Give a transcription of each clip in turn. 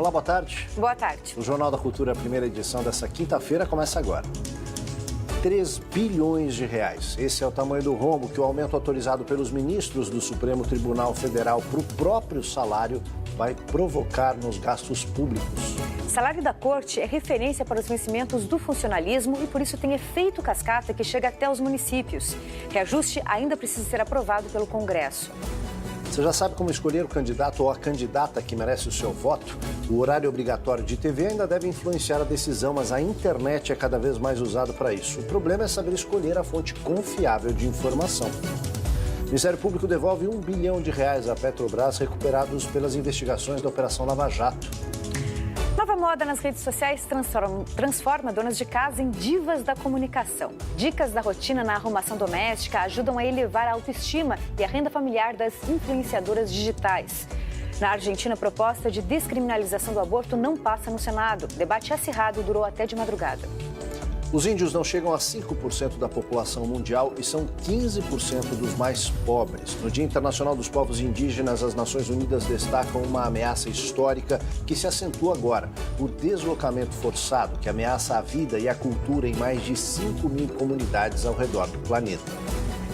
Olá, boa tarde. Boa tarde. O Jornal da Cultura, a primeira edição dessa quinta-feira, começa agora. 3 bilhões de reais. Esse é o tamanho do rombo que o aumento autorizado pelos ministros do Supremo Tribunal Federal para o próprio salário vai provocar nos gastos públicos. O salário da corte é referência para os vencimentos do funcionalismo e por isso tem efeito cascata que chega até os municípios. Reajuste ainda precisa ser aprovado pelo Congresso. Você já sabe como escolher o candidato ou a candidata que merece o seu voto? O horário obrigatório de TV ainda deve influenciar a decisão, mas a internet é cada vez mais usada para isso. O problema é saber escolher a fonte confiável de informação. O Ministério Público devolve R$1 bilhão à Petrobras, recuperados pelas investigações da Operação Lava Jato. Nova moda nas redes sociais transforma donas de casa em divas da comunicação. Dicas da rotina na arrumação doméstica ajudam a elevar a autoestima e a renda familiar das influenciadoras digitais. Na Argentina, a proposta de descriminalização do aborto não passa no Senado. O debate acirrado durou até de madrugada. Os índios não chegam a 5% da população mundial e são 15% dos mais pobres. No Dia Internacional dos Povos Indígenas, as Nações Unidas destacam uma ameaça histórica que se acentua agora: o deslocamento forçado, que ameaça a vida e a cultura em mais de 5.000 comunidades ao redor do planeta.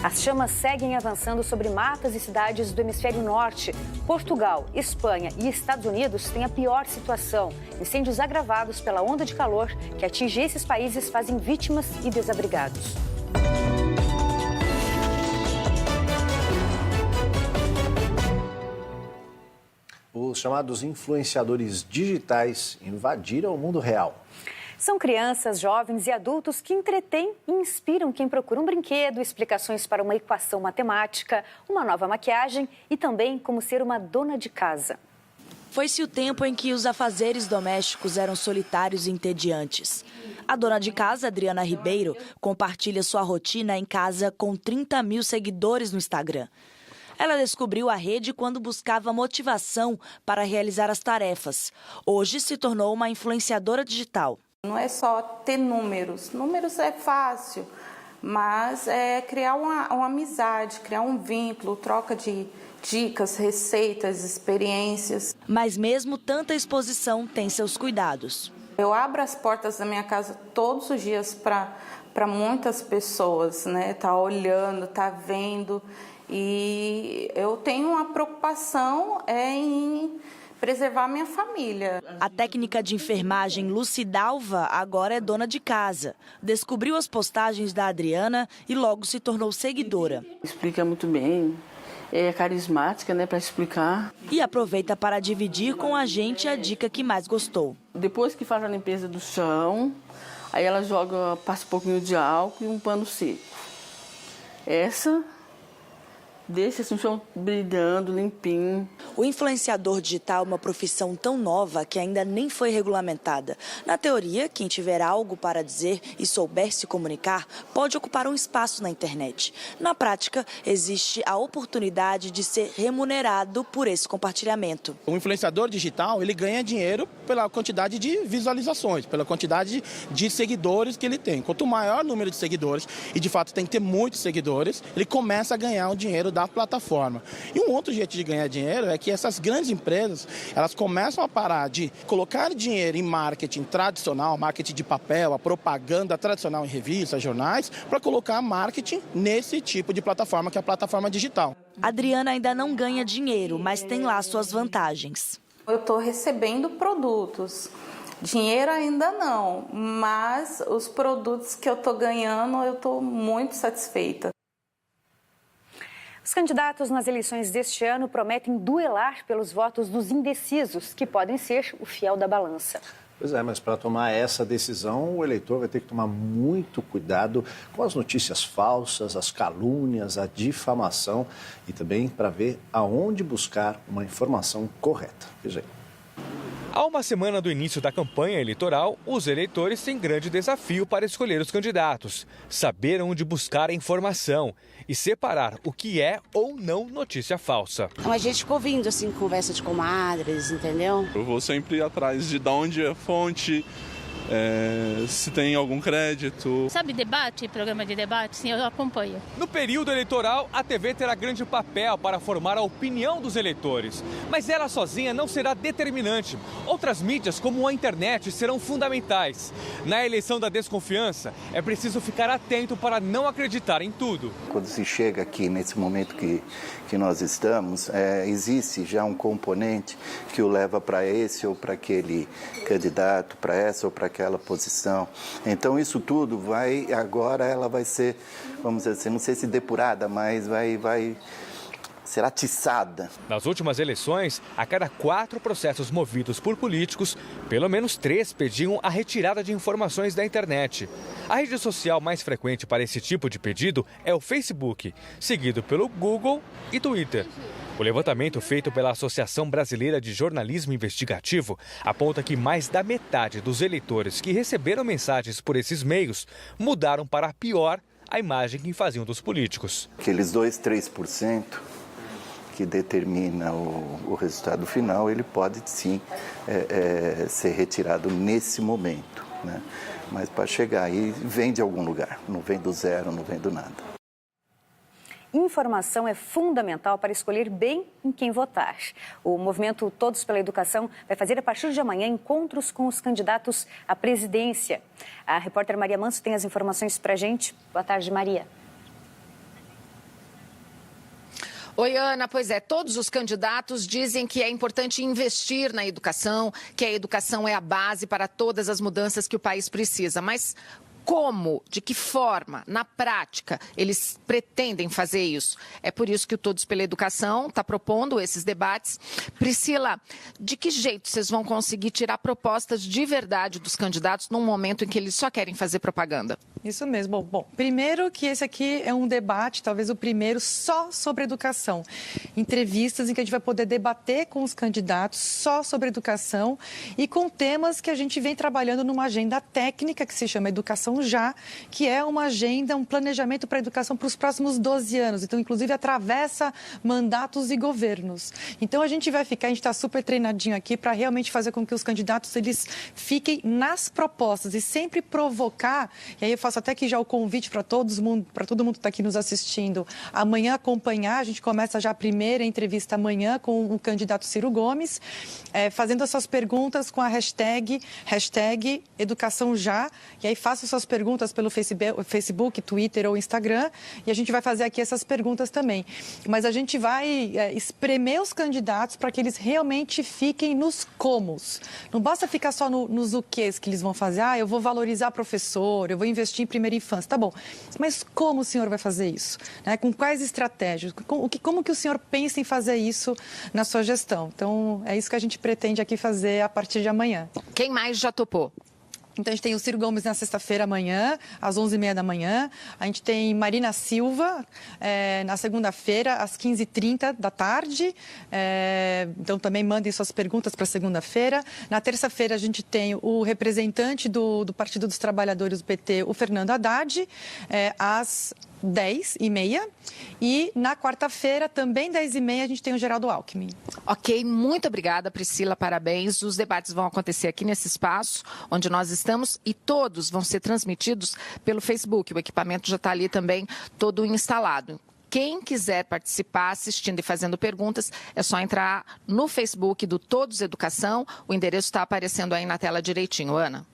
As chamas seguem avançando sobre matas e cidades do hemisfério norte. Portugal, Espanha e Estados Unidos têm a pior situação. Incêndios agravados pela onda de calor que atinge esses países fazem vítimas e desabrigados. Os chamados influenciadores digitais invadiram o mundo real. São crianças, jovens e adultos que entretêm e inspiram quem procura um brinquedo, explicações para uma equação matemática, uma nova maquiagem e também como ser uma dona de casa. Foi-se o tempo em que os afazeres domésticos eram solitários e entediantes. A dona de casa, Adriana Ribeiro, compartilha sua rotina em casa com 30 mil seguidores no Instagram. Ela descobriu a rede quando buscava motivação para realizar as tarefas. Hoje se tornou uma influenciadora digital. Não é só ter números. Números é fácil, mas é criar uma amizade, criar um vínculo, troca de dicas, receitas, experiências. Mas mesmo tanta exposição tem seus cuidados. Eu abro as portas da minha casa todos os dias para muitas pessoas, né? Tá olhando, tá vendo. E eu tenho uma preocupação em preservar minha família. A técnica de enfermagem Lucidalva agora é dona de casa. Descobriu as postagens da Adriana e logo se tornou seguidora. Explica muito bem, é carismática, né, para explicar. E aproveita para dividir com a gente a dica que mais gostou. Depois que faz a limpeza do chão, aí ela passa um pouquinho de álcool e um pano seco. Essa deixa assim, o chão brilhando, limpinho. O influenciador digital é uma profissão tão nova que ainda nem foi regulamentada. Na teoria, quem tiver algo para dizer e souber se comunicar pode ocupar um espaço na internet. Na prática, existe a oportunidade de ser remunerado por esse compartilhamento. O influenciador digital, ele ganha dinheiro pela quantidade de visualizações, pela quantidade de seguidores que ele tem. Quanto maior o número de seguidores, e de fato tem que ter muitos seguidores, ele começa a ganhar o dinheiro da plataforma. E um outro jeito de ganhar dinheiro é que essas grandes empresas, elas começam a parar de colocar dinheiro em marketing tradicional, marketing de papel, a propaganda tradicional em revistas, jornais, para colocar marketing nesse tipo de plataforma, que é a plataforma digital. Adriana ainda não ganha dinheiro, mas tem lá suas vantagens. Eu estou recebendo produtos. Dinheiro ainda não, mas os produtos que eu estou ganhando, eu estou muito satisfeita. Os candidatos nas eleições deste ano prometem duelar pelos votos dos indecisos, que podem ser o fiel da balança. Pois é, mas para tomar essa decisão, o eleitor vai ter que tomar muito cuidado com as notícias falsas, as calúnias, a difamação e também para ver aonde buscar uma informação correta. Veja aí. Há uma semana do início da campanha eleitoral, os eleitores têm grande desafio para escolher os candidatos, saber onde buscar a informação e separar o que é ou não notícia falsa. Então a gente ficou ouvindo assim, conversa de comadres, entendeu? Eu vou sempre atrás de onde é a fonte, se tem algum crédito. Sabe debate, programa de debate? Sim, eu acompanho. No período eleitoral, a TV terá grande papel para formar a opinião dos eleitores. Mas ela sozinha não será determinante. Outras mídias, como a internet, serão fundamentais. Na eleição da desconfiança, é preciso ficar atento para não acreditar em tudo. Quando se chega aqui, nesse momento que nós estamos, existe já um componente que o leva para esse ou para aquele candidato, para essa ou para aquela posição. Então isso tudo ela vai ser, vamos dizer assim, não sei se depurada, mas será atiçada. Nas últimas eleições, a cada 4 processos movidos por políticos, pelo menos 3 pediam a retirada de informações da internet. A rede social mais frequente para esse tipo de pedido é o Facebook, seguido pelo Google e Twitter. O levantamento feito pela Associação Brasileira de Jornalismo Investigativo aponta que mais da metade dos eleitores que receberam mensagens por esses meios mudaram para pior a imagem que faziam dos políticos. Aqueles 2-3% que determina o resultado final, ele pode sim ser retirado nesse momento, né? Mas para chegar aí, vem de algum lugar, não vem do zero, não vem do nada. Informação é fundamental para escolher bem em quem votar. O movimento Todos pela Educação vai fazer a partir de amanhã encontros com os candidatos à presidência. A repórter Maria Manso tem as informações para a gente. Boa tarde, Maria. Oi, Ana. Pois é, todos os candidatos dizem que é importante investir na educação, que a educação é a base para todas as mudanças que o país precisa. Mas como, de que forma, na prática, eles pretendem fazer isso? É por isso que o Todos pela Educação está propondo esses debates. Priscila, de que jeito vocês vão conseguir tirar propostas de verdade dos candidatos num momento em que eles só querem fazer propaganda? Isso mesmo. Bom, primeiro que esse aqui é um debate, talvez o primeiro, só sobre educação. Entrevistas em que a gente vai poder debater com os candidatos só sobre educação e com temas que a gente vem trabalhando numa agenda técnica que se chama Educação Já, que é uma agenda, um planejamento para a educação para os próximos 12 anos. Então, inclusive, atravessa mandatos e governos. Então, a gente está super treinadinho aqui para realmente fazer com que os candidatos eles fiquem nas propostas e sempre provocar. E aí eu faço até aqui já o convite para todo mundo que está aqui nos assistindo. Amanhã acompanhar, a gente começa já a primeira entrevista amanhã com o candidato Ciro Gomes, fazendo as suas perguntas com a hashtag Educação Já. E aí faça suas perguntas pelo Facebook, Twitter ou Instagram, e a gente vai fazer aqui essas perguntas também. Mas a gente vai espremer os candidatos para que eles realmente fiquem nos comos. Não basta ficar só nos o quês que eles vão fazer. Eu vou valorizar professor, eu vou investir em primeira infância. Tá bom, mas como o senhor vai fazer isso? Né? Com quais estratégias? Como que o senhor pensa em fazer isso na sua gestão? Então, é isso que a gente pretende aqui fazer a partir de amanhã. Quem mais já topou? Então, a gente tem o Ciro Gomes na sexta-feira amanhã, às 11h30 da manhã. A gente tem Marina Silva na segunda-feira, às 15h30 da tarde. Então, também mandem suas perguntas para segunda-feira. Na terça-feira, a gente tem o representante do Partido dos Trabalhadores, do PT, o Fernando Haddad, às 10h30. E na quarta-feira, também 10h30, a gente tem o Geraldo Alckmin. Ok, muito obrigada, Priscila, parabéns. Os debates vão acontecer aqui nesse espaço onde nós estamos e todos vão ser transmitidos pelo Facebook. O equipamento já está ali também todo instalado. Quem quiser participar, assistindo e fazendo perguntas, é só entrar no Facebook do Todos Educação. O endereço está aparecendo aí na tela direitinho. Ana.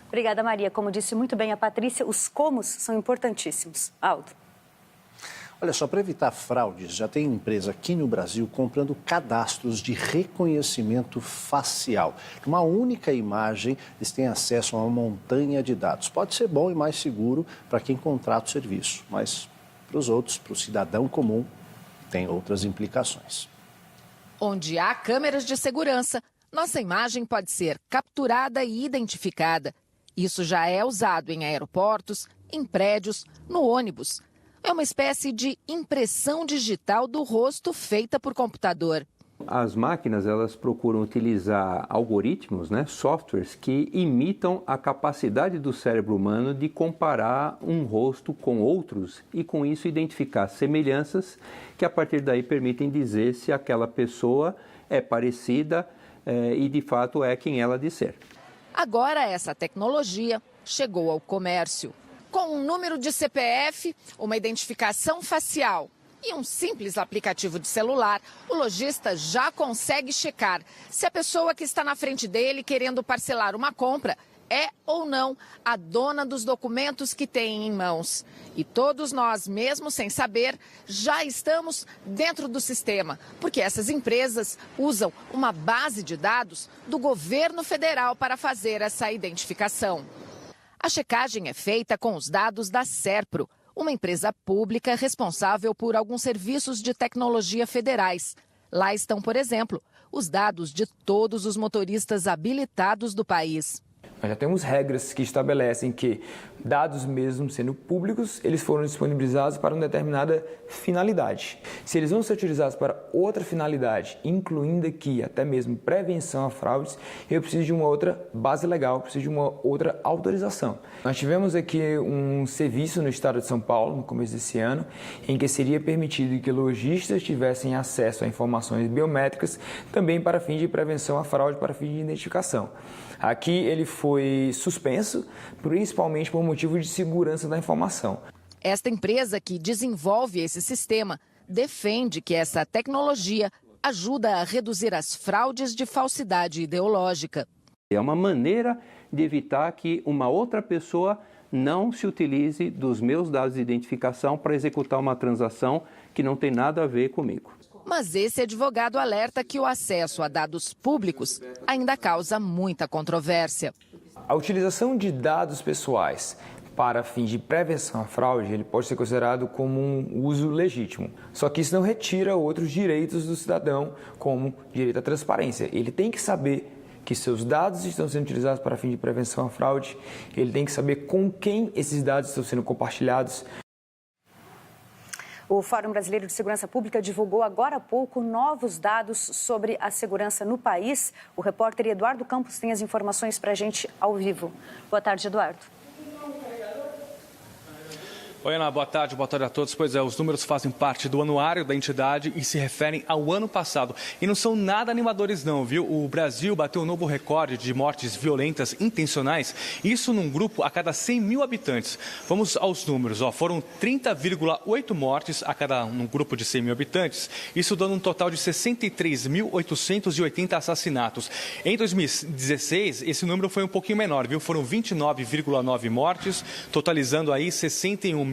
Obrigada, Maria. Como disse muito bem a Patrícia, os comos são importantíssimos. Aldo. Olha só, para evitar fraudes, já tem empresa aqui no Brasil comprando cadastros de reconhecimento facial. Numa única imagem, eles têm acesso a uma montanha de dados. Pode ser bom e mais seguro para quem contrata o serviço, mas para os outros, para o cidadão comum, tem outras implicações. Onde há câmeras de segurança, nossa imagem pode ser capturada e identificada. Isso já é usado em aeroportos, em prédios, no ônibus. É uma espécie de impressão digital do rosto feita por computador. As máquinas, elas procuram utilizar algoritmos, softwares que imitam a capacidade do cérebro humano de comparar um rosto com outros e com isso identificar semelhanças que a partir daí permitem dizer se aquela pessoa é parecida e de fato é quem ela disser. Agora essa tecnologia chegou ao comércio. Com um número de CPF, uma identificação facial e um simples aplicativo de celular, o lojista já consegue checar se a pessoa que está na frente dele querendo parcelar uma compra é ou não a dona dos documentos que tem em mãos. E todos nós, mesmo sem saber, já estamos dentro do sistema, porque essas empresas usam uma base de dados do governo federal para fazer essa identificação. A checagem é feita com os dados da Serpro, uma empresa pública responsável por alguns serviços de tecnologia federais. Lá estão, por exemplo, os dados de todos os motoristas habilitados do país. Nós já temos regras que estabelecem que dados mesmo sendo públicos, eles foram disponibilizados para uma determinada finalidade. Se eles vão ser utilizados para outra finalidade, incluindo aqui até mesmo prevenção a fraudes, eu preciso de uma outra base legal, preciso de uma outra autorização. Nós tivemos aqui um serviço no estado de São Paulo, no começo desse ano, em que seria permitido que lojistas tivessem acesso a informações biométricas também para fim de prevenção à fraude, para fim de identificação. Aqui ele foi suspenso, principalmente por motivo de segurança da informação. Esta empresa que desenvolve esse sistema defende que essa tecnologia ajuda a reduzir as fraudes de falsidade ideológica. É uma maneira de evitar que uma outra pessoa não se utilize dos meus dados de identificação para executar uma transação que não tem nada a ver comigo. Mas esse advogado alerta que o acesso a dados públicos ainda causa muita controvérsia. A utilização de dados pessoais para fins de prevenção à fraude, ele pode ser considerado como um uso legítimo. Só que isso não retira outros direitos do cidadão, como direito à transparência. Ele tem que saber que seus dados estão sendo utilizados para fim de prevenção à fraude, ele tem que saber com quem esses dados estão sendo compartilhados. O Fórum Brasileiro de Segurança Pública divulgou agora há pouco novos dados sobre a segurança no país. O repórter Eduardo Campos tem as informações para a gente ao vivo. Boa tarde, Eduardo. Oi, Ana, boa tarde a todos. Pois é, os números fazem parte do anuário da entidade e se referem ao ano passado. E não são nada animadores não, viu? O Brasil bateu um novo recorde de mortes violentas intencionais, isso num grupo a cada 100 mil habitantes. Vamos aos números, foram 30,8 mortes a cada um grupo de 100 mil habitantes, isso dando um total de 63.880 assassinatos. Em 2016, esse número foi um pouquinho menor, viu? Foram 29,9 mortes, totalizando aí 61.597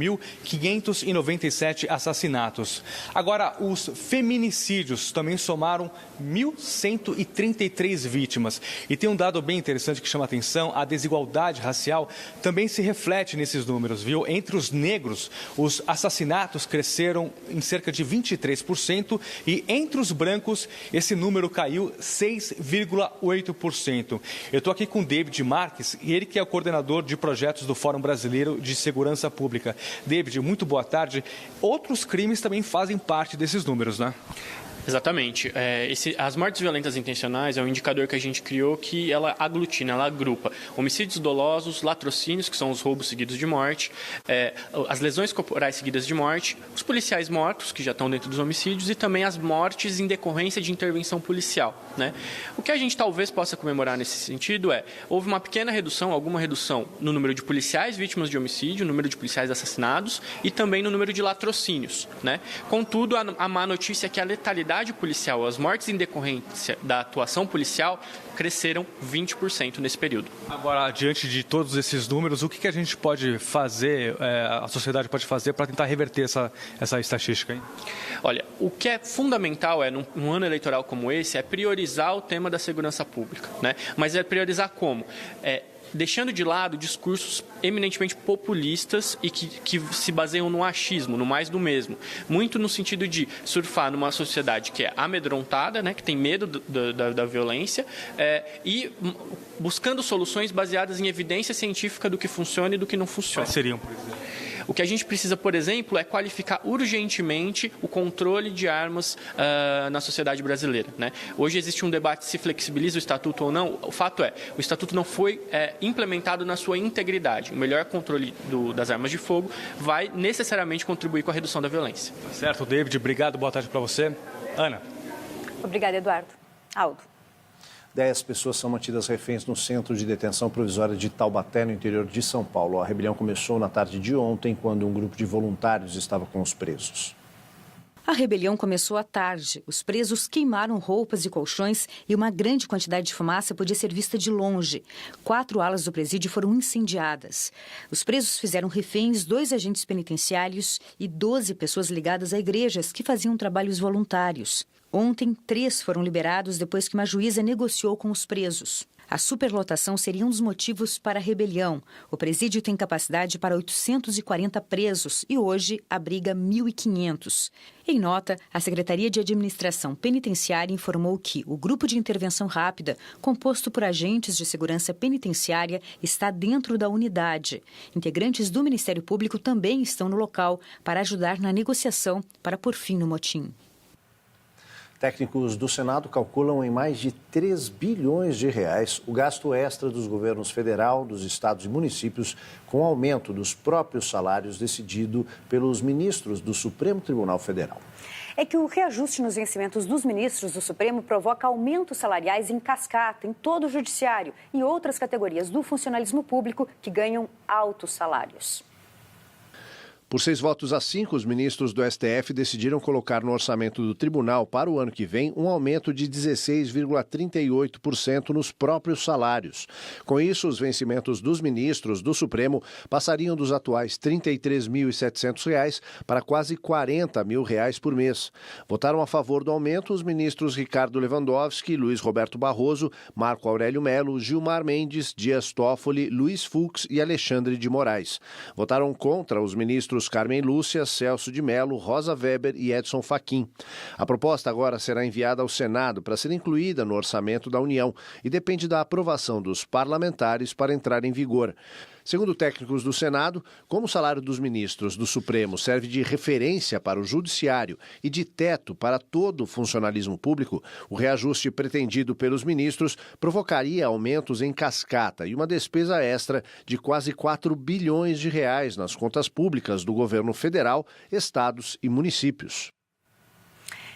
assassinatos. Agora, os feminicídios também somaram 1.133 vítimas. E tem um dado bem interessante que chama a atenção: a desigualdade racial também se reflete nesses números, viu? Entre os negros, os assassinatos cresceram em cerca de 23% e entre os brancos, esse número caiu 6,8%. Eu estou aqui com o David Marques, e ele que é o coordenador de projetos do Fórum Brasileiro de Segurança Pública. David, muito boa tarde. Outros crimes também fazem parte desses números, né? Exatamente. As mortes violentas intencionais é um indicador que a gente criou que ela aglutina, ela agrupa homicídios dolosos, latrocínios, que são os roubos seguidos de morte, as lesões corporais seguidas de morte, os policiais mortos, que já estão dentro dos homicídios, e também as mortes em decorrência de intervenção policial, né? O que a gente talvez possa comemorar nesse sentido houve uma pequena redução, alguma redução no número de policiais vítimas de homicídio, no número de policiais assassinados e também no número de latrocínios, né? Contudo, a má notícia é que a letalidade policial, as mortes em decorrência da atuação policial cresceram 20% nesse período. Agora, diante de todos esses números, o que a gente pode fazer, a sociedade pode fazer para tentar reverter essa estatística, hein? Olha, o que é fundamental num ano eleitoral como esse é priorizar o tema da segurança pública, né? Mas é priorizar como? Deixando de lado discursos eminentemente populistas e que se baseiam no achismo, no mais do mesmo. Muito no sentido de surfar numa sociedade que é amedrontada, né, que tem medo da violência, e buscando soluções baseadas em evidência científica do que funciona e do que não funciona. Quais seriam, por exemplo? O que a gente precisa, por exemplo, é qualificar urgentemente o controle de armas na sociedade brasileira, né? Hoje existe um debate se flexibiliza o Estatuto ou não. O fato o Estatuto não foi implementado na sua integridade. O melhor controle das armas de fogo vai necessariamente contribuir com a redução da violência. Certo, David. Obrigado. Boa tarde para você. Ana. Obrigada, Eduardo. Aldo. 10 pessoas são mantidas reféns no Centro de Detenção Provisória de Taubaté, no interior de São Paulo. A rebelião começou na tarde de ontem, quando um grupo de voluntários estava com os presos. A rebelião começou à tarde. Os presos queimaram roupas e colchões e uma grande quantidade de fumaça podia ser vista de longe. 4 alas do presídio foram incendiadas. Os presos fizeram reféns 2 agentes penitenciários e 12 pessoas ligadas a igrejas que faziam trabalhos voluntários. Ontem, 3 foram liberados depois que uma juíza negociou com os presos. A superlotação seria um dos motivos para a rebelião. O presídio tem capacidade para 840 presos e hoje abriga 1.500. Em nota, a Secretaria de Administração Penitenciária informou que o Grupo de Intervenção Rápida, composto por agentes de segurança penitenciária, está dentro da unidade. Integrantes do Ministério Público também estão no local para ajudar na negociação para pôr fim no motim. Técnicos do Senado calculam em mais de 3 bilhões de reais o gasto extra dos governos federal, dos estados e municípios com o aumento dos próprios salários decidido pelos ministros do Supremo Tribunal Federal. É que o reajuste nos vencimentos dos ministros do Supremo provoca aumentos salariais em cascata em todo o judiciário e outras categorias do funcionalismo público que ganham altos salários. Por 6 votos a 5, os ministros do STF decidiram colocar no orçamento do tribunal para o ano que vem um aumento de 16,38% nos próprios salários. Com isso, os vencimentos dos ministros do Supremo passariam dos atuais R$ 33.700 para quase R$ 40.000 por mês. Votaram a favor do aumento os ministros Ricardo Lewandowski, Luiz Roberto Barroso, Marco Aurélio Mello, Gilmar Mendes, Dias Toffoli, Luiz Fux e Alexandre de Moraes. Votaram contra os ministros Carmen Lúcia, Celso de Mello, Rosa Weber e Edson Fachin. A proposta agora será enviada ao Senado para ser incluída no orçamento da União e depende da aprovação dos parlamentares para entrar em vigor. Segundo técnicos do Senado, como o salário dos ministros do Supremo serve de referência para o Judiciário e de teto para todo o funcionalismo público, o reajuste pretendido pelos ministros provocaria aumentos em cascata e uma despesa extra de quase 4 bilhões de reais nas contas públicas do governo federal, estados e municípios.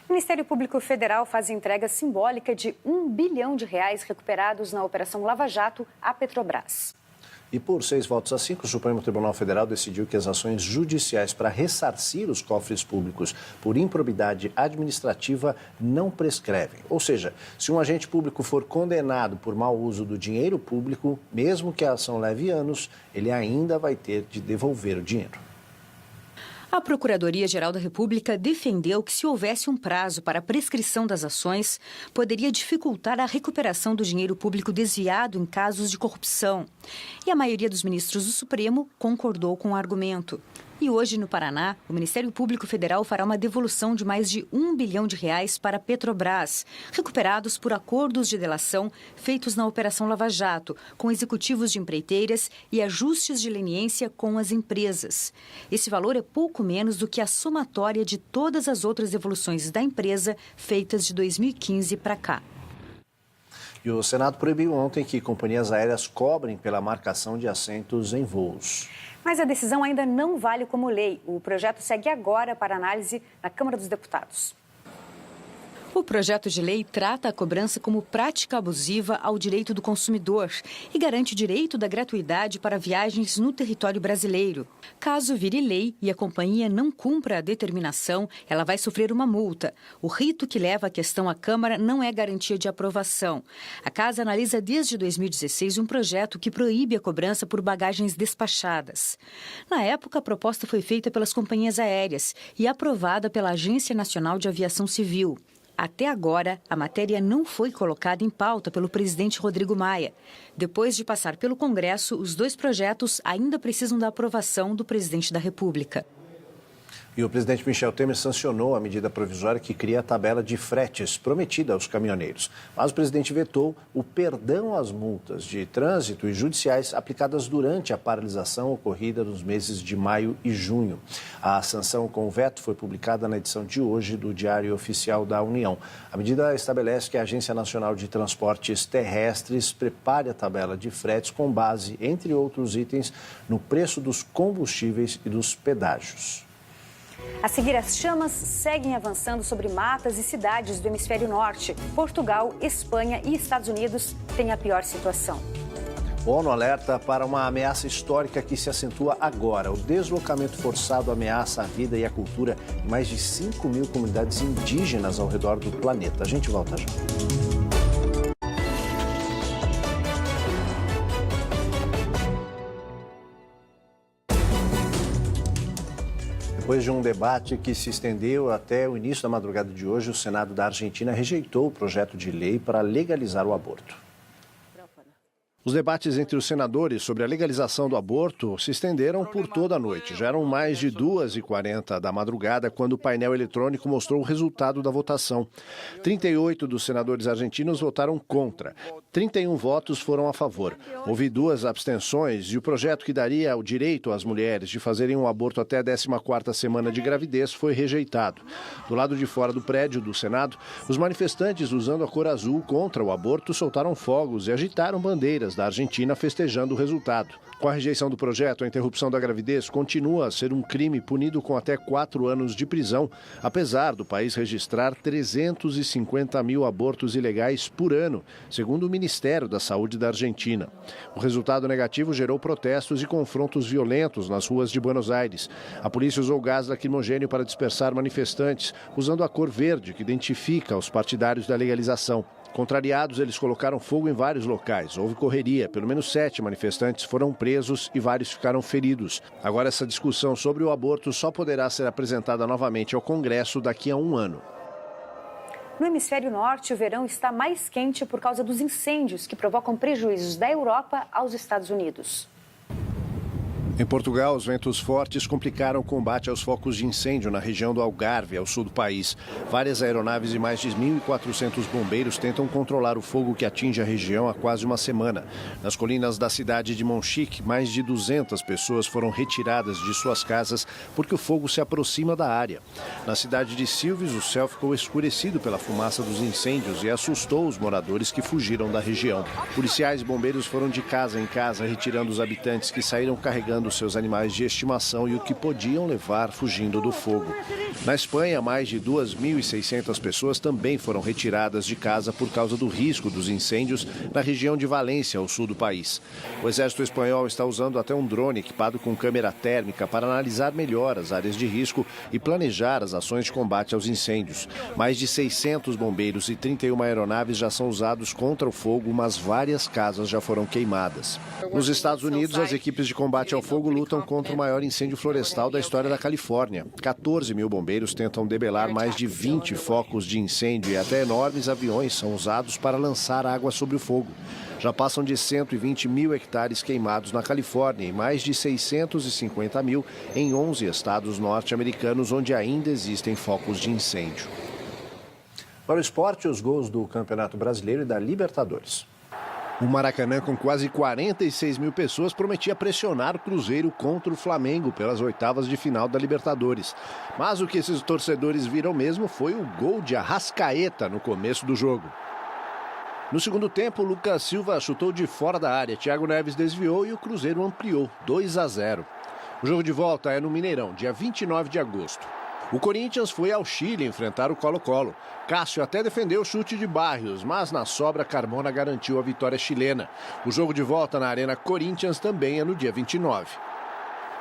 O Ministério Público Federal faz entrega simbólica de R$ 1 bilhão recuperados na Operação Lava Jato à Petrobras. E por 6 votos a 5, o Supremo Tribunal Federal decidiu que as ações judiciais para ressarcir os cofres públicos por improbidade administrativa não prescrevem. Ou seja, se um agente público for condenado por mau uso do dinheiro público, mesmo que a ação leve anos, ele ainda vai ter de devolver o dinheiro. A Procuradoria-Geral da República defendeu que, se houvesse um prazo para a prescrição das ações, poderia dificultar a recuperação do dinheiro público desviado em casos de corrupção. E a maioria dos ministros do Supremo concordou com o argumento. E hoje, no Paraná, o Ministério Público Federal fará uma devolução de mais de R$ 1 bilhão para a Petrobras, recuperados por acordos de delação feitos na Operação Lava Jato, com executivos de empreiteiras e ajustes de leniência com as empresas. Esse valor é pouco menos do que a somatória de todas as outras devoluções da empresa feitas de 2015 para cá. E o Senado proibiu ontem que companhias aéreas cobrem pela marcação de assentos em voos. Mas a decisão ainda não vale como lei. O projeto segue agora para análise na Câmara dos Deputados. O projeto de lei trata a cobrança como prática abusiva ao direito do consumidor e garante o direito da gratuidade para viagens no território brasileiro. Caso vire lei e a companhia não cumpra a determinação, ela vai sofrer uma multa. O rito que leva a questão à Câmara não é garantia de aprovação. A Casa analisa desde 2016 um projeto que proíbe a cobrança por bagagens despachadas. Na época, a proposta foi feita pelas companhias aéreas e aprovada pela Agência Nacional de Aviação Civil. Até agora, a matéria não foi colocada em pauta pelo presidente Rodrigo Maia. Depois de passar pelo Congresso, os 2 projetos ainda precisam da aprovação do presidente da República. E o presidente Michel Temer sancionou a medida provisória que cria a tabela de fretes prometida aos caminhoneiros. Mas o presidente vetou o perdão às multas de trânsito e judiciais aplicadas durante a paralisação ocorrida nos meses de maio e junho. A sanção com o veto foi publicada na edição de hoje do Diário Oficial da União. A medida estabelece que a Agência Nacional de Transportes Terrestres prepare a tabela de fretes com base, entre outros itens, no preço dos combustíveis e dos pedágios. A seguir, as chamas seguem avançando sobre matas e cidades do hemisfério norte. Portugal, Espanha e Estados Unidos têm a pior situação. O ONU alerta para uma ameaça histórica que se acentua agora. O deslocamento forçado ameaça a vida e a cultura em mais de 5 mil comunidades indígenas ao redor do planeta. A gente volta já. Depois de um debate que se estendeu até o início da madrugada de hoje, o Senado da Argentina rejeitou o projeto de lei para legalizar o aborto. Os debates entre os senadores sobre a legalização do aborto se estenderam por toda a noite. Já eram mais de 2h40 da madrugada quando o painel eletrônico mostrou o resultado da votação. 38 dos senadores argentinos votaram contra. 31 votos foram a favor. Houve 2 abstenções e o projeto que daria o direito às mulheres de fazerem um aborto até a 14ª semana de gravidez foi rejeitado. Do lado de fora do prédio do Senado, os manifestantes usando a cor azul contra o aborto soltaram fogos e agitaram bandeiras da Argentina festejando o resultado. Com a rejeição do projeto, a interrupção da gravidez continua a ser um crime punido com até 4 anos de prisão, apesar do país registrar 350 mil abortos ilegais por ano, segundo o Ministério da Saúde da Argentina. O resultado negativo gerou protestos e confrontos violentos nas ruas de Buenos Aires. A polícia usou gás lacrimogênio para dispersar manifestantes, usando a cor verde, que identifica os partidários da legalização. Contrariados, eles colocaram fogo em vários locais. Houve correria. Pelo menos 7 manifestantes foram presos e vários ficaram feridos. Agora, essa discussão sobre o aborto só poderá ser apresentada novamente ao Congresso daqui a 1 ano. No hemisfério norte, o verão está mais quente por causa dos incêndios que provocam prejuízos da Europa aos Estados Unidos. Em Portugal, os ventos fortes complicaram o combate aos focos de incêndio na região do Algarve, ao sul do país. Várias aeronaves e mais de 1.400 bombeiros tentam controlar o fogo que atinge a região há quase uma semana. Nas colinas da cidade de Monchique, mais de 200 pessoas foram retiradas de suas casas porque o fogo se aproxima da área. Na cidade de Silves, o céu ficou escurecido pela fumaça dos incêndios e assustou os moradores que fugiram da região. Policiais e bombeiros foram de casa em casa retirando os habitantes que saíram carregando seus animais de estimação e o que podiam levar fugindo do fogo. Na Espanha, mais de 2.600 pessoas também foram retiradas de casa por causa do risco dos incêndios na região de Valência, ao sul do país. O exército espanhol está usando até um drone equipado com câmera térmica para analisar melhor as áreas de risco e planejar as ações de combate aos incêndios. Mais de 600 bombeiros e 31 aeronaves já são usados contra o fogo, mas várias casas já foram queimadas. Nos Estados Unidos, as equipes de combate ao fogo lutam contra o maior incêndio florestal da história da Califórnia. 14 mil bombeiros tentam debelar mais de 20 focos de incêndio e até enormes aviões são usados para lançar água sobre o fogo. Já passam de 120 mil hectares queimados na Califórnia e mais de 650 mil em 11 estados norte-americanos onde ainda existem focos de incêndio. Para o esporte, os gols do Campeonato Brasileiro e da Libertadores. O Maracanã, com quase 46 mil pessoas, prometia pressionar o Cruzeiro contra o Flamengo pelas oitavas de final da Libertadores. Mas o que esses torcedores viram mesmo foi o gol de Arrascaeta no começo do jogo. No segundo tempo, Lucas Silva chutou de fora da área, Thiago Neves desviou e o Cruzeiro ampliou, 2-0. O jogo de volta é no Mineirão, dia 29 de agosto. O Corinthians foi ao Chile enfrentar o Colo-Colo. Cássio até defendeu o chute de Barrios, mas na sobra Carmona garantiu a vitória chilena. O jogo de volta na Arena Corinthians também é no dia 29.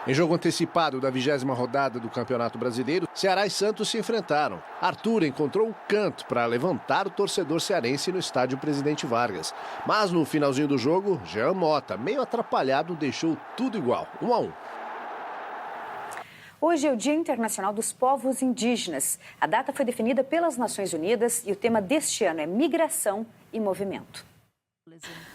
Em jogo antecipado da 20ª rodada do Campeonato Brasileiro, Ceará e Santos se enfrentaram. Arthur encontrou um canto para levantar o torcedor cearense no estádio Presidente Vargas. Mas no finalzinho do jogo, Jean Mota, meio atrapalhado, deixou tudo igual, 1-1. Hoje é o Dia Internacional dos Povos Indígenas. A data foi definida pelas Nações Unidas e o tema deste ano é migração e movimento.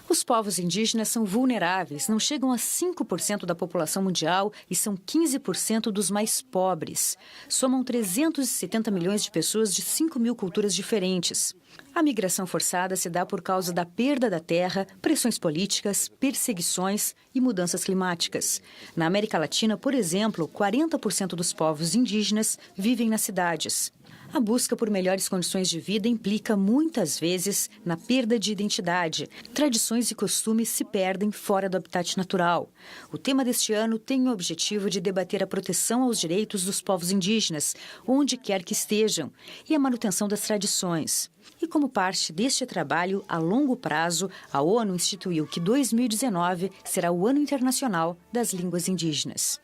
Os povos indígenas são vulneráveis, não chegam a 5% da população mundial e são 15% dos mais pobres. Somam 370 milhões de pessoas de 5 mil culturas diferentes. A migração forçada se dá por causa da perda da terra, pressões políticas, perseguições e mudanças climáticas. Na América Latina, por exemplo, 40% dos povos indígenas vivem nas cidades. A busca por melhores condições de vida implica, muitas vezes, na perda de identidade. Tradições e costumes se perdem fora do habitat natural. O tema deste ano tem o objetivo de debater a proteção aos direitos dos povos indígenas, onde quer que estejam, e a manutenção das tradições. E como parte deste trabalho a longo prazo, a ONU instituiu que 2019 será o Ano Internacional das Línguas Indígenas.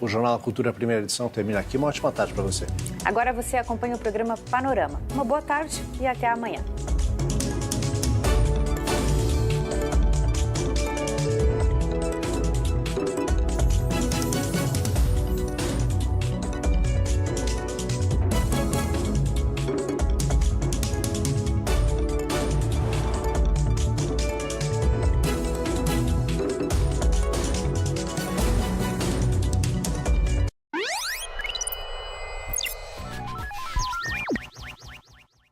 O Jornal da Cultura, primeira edição, termina aqui. Uma ótima tarde para você. Agora você acompanha o programa Panorama. Uma boa tarde e até amanhã.